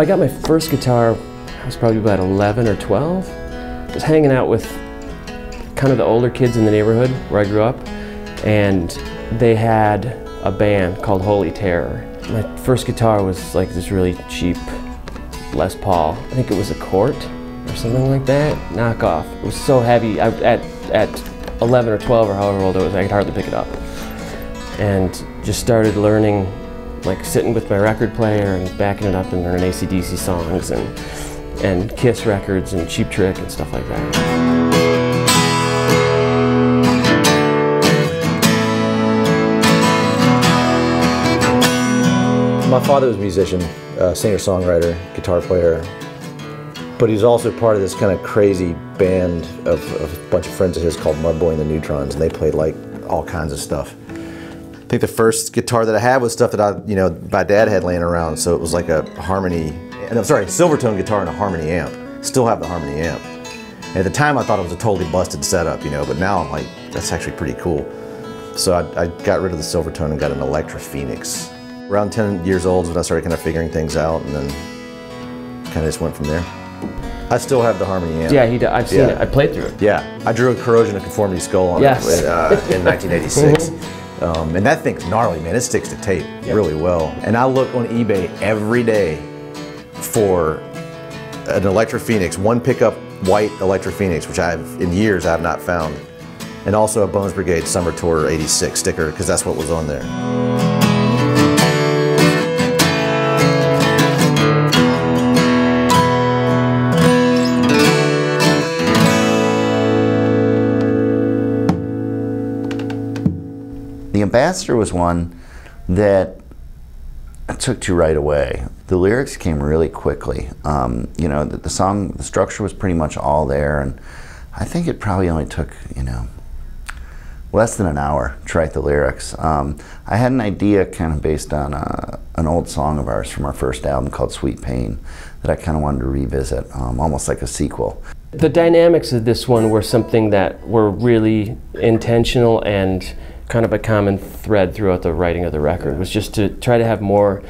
I got my first guitar, I was probably about 11 or 12. I was hanging out with kind of the older kids in the neighborhood where I grew up, and they had a band called Holy Terror. My first guitar was like this really cheap Les Paul. I think it was a Court or something like that, knockoff. It was so heavy. At 11 or 12 or however old I was, I could hardly pick it up. And just started learning, like sitting with my record player and backing it up and learning AC/DC songs and Kiss records and Cheap Trick and stuff like that. My father was a musician, singer-songwriter, guitar player, but he's also part of this kind of crazy band of a bunch of friends of his called Mudboy and the Neutrons, and they played like all kinds of stuff. I think the first guitar that I had was stuff that my dad had laying around, so it was like a Harmony, Silvertone guitar and a Harmony amp. Still have the Harmony amp. And at the time I thought it was a totally busted setup, but now I'm like, that's actually pretty cool. So I got rid of the Silvertone and got an Electra Phoenix. Around 10 years old is when I started kind of figuring things out, and then kind of just went from there. I still have the Harmony amp. Yeah, I've seen it. I played through it. Yeah, I drew a corrosion of conformity skull on it in 1986. And that thing's gnarly, man. It sticks to tape really well. And I look on eBay every day for an Electra Phoenix, one pickup white Electra Phoenix, which in years I have not found. And also a Bones Brigade Summer Tour 86 sticker, because that's what was on there. The Ambassador was one that I took to right away. The lyrics came really quickly. The song, the structure was pretty much all there, and I think it probably only took, less than an hour to write the lyrics. I had an idea kind of based on an old song of ours from our first album called Sweet Pain that I kind of wanted to revisit, almost like a sequel. The dynamics of this one were something that were really intentional, and kind of a common thread throughout the writing of the record was just to try to have more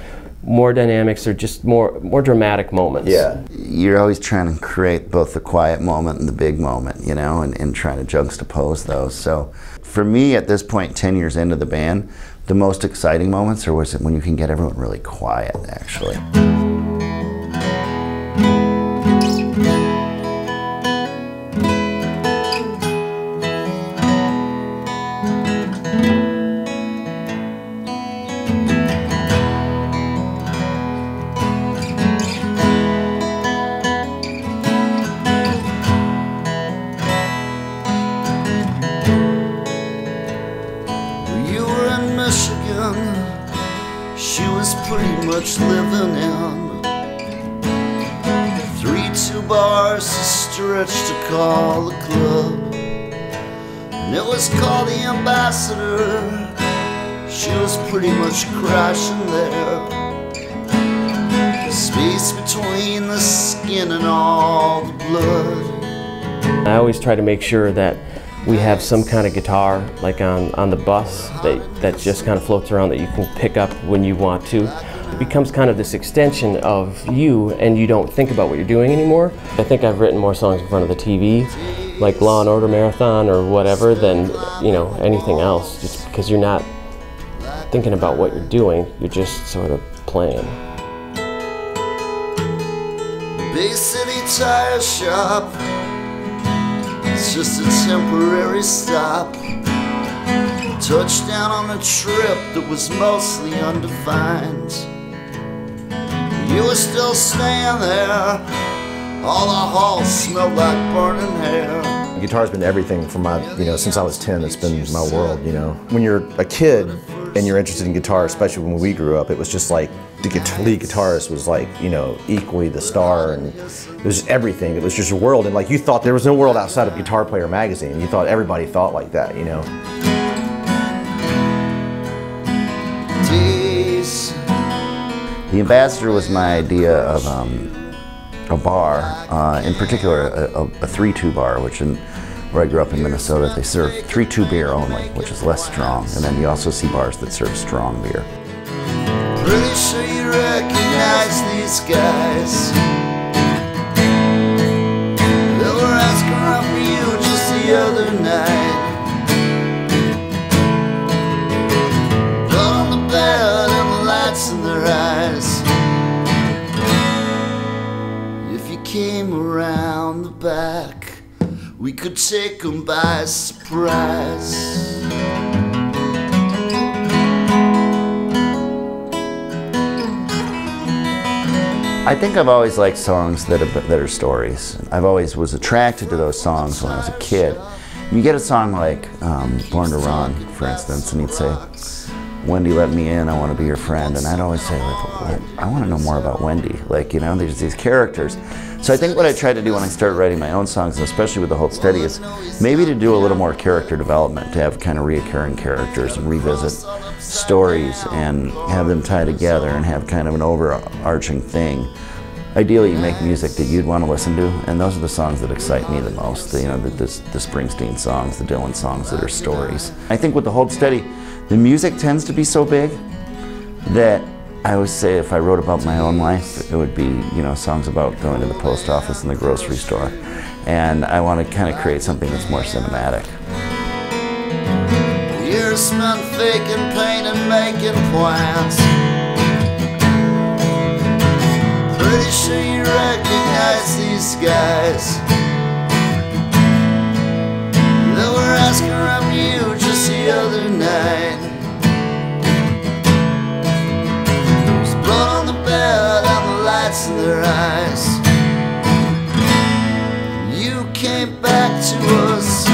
dynamics, or just more dramatic moments. Yeah, you're always trying to create both the quiet moment and the big moment, and trying to juxtapose those. So for me, at this point, 10 years into the band, the most exciting moments are when you can get everyone really quiet, actually. She was pretty much living in 3-2 bars, a stretch to call a club, and it was called the Ambassador. She was pretty much crashing there, the space between the skin and all the blood. I always try to make sure that we have some kind of guitar, like on the bus, that just kind of floats around, that you can pick up when you want to. It becomes kind of this extension of you, and you don't think about what you're doing anymore. I think I've written more songs in front of the TV, like Law and Order Marathon or whatever, than anything else, just because you're not thinking about what you're doing, you're just sort of playing. Bay City Tire Shop, it's just a temporary stop. Touchdown on a trip that was mostly undefined. You were still staying there. All the halls smelled like burning hair. Guitar's been everything for my, since I was 10, it's been my world, When you're a kid and you're interested in guitar, especially when we grew up, it was just like the lead guitarist was like, equally the star, and it was just everything. It was just a world, and like you thought there was no world outside of Guitar Player magazine. You thought everybody thought like that, Days. The Ambassador was my idea of a bar, in particular a 3-2 bar, where I grew up in Minnesota. They serve 3-2 beer only, which is less strong, and then you also see bars that serve strong beer. Pretty sure you recognize the these guys. They were asking around for you just the other night. Blood on the bed and the lights in their eyes. If you came around the back, we could take them by surprise. I think I've always liked songs that are stories. I've always was attracted to those songs when I was a kid. You get a song like Born to Run, for instance, and he'd say, Wendy, let me in, I want to be your friend. And I'd always say, like, well, I want to know more about Wendy. Like, you know, there's these characters. So I think what I tried to do when I started writing my own songs, and especially with the Hold Steady, is maybe to do a little more character development, to have kind of reoccurring characters and revisit stories and have them tie together and have kind of an overarching thing. Ideally, you make music that you'd want to listen to, and those are the songs that excite me the most. You know, the Springsteen songs, the Dylan songs that are stories. I think with the Hold Steady, the music tends to be so big that I always say if I wrote about my own life, it would be, you know, songs about going to the post office and the grocery store. And I want to kind of create something that's more cinematic. Years spent faking pain and making plans. Pretty sure you recognize these guys. They were asking around you just the other night. There's blood on the bed and the lights in their eyes. You came back to us,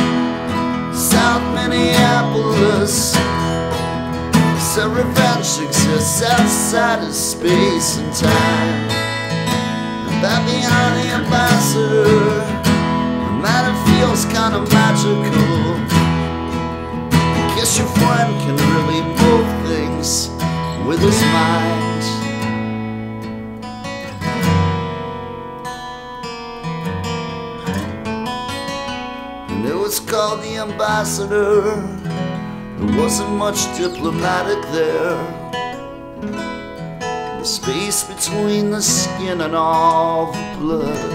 South Minneapolis. So revenge exists outside of space and time. Back behind the ambassador, the matter feels kind of magical. I guess your friend can really move things with his mind. And it was called the ambassador. There wasn't much diplomatic there. The space between the skin and all the blood.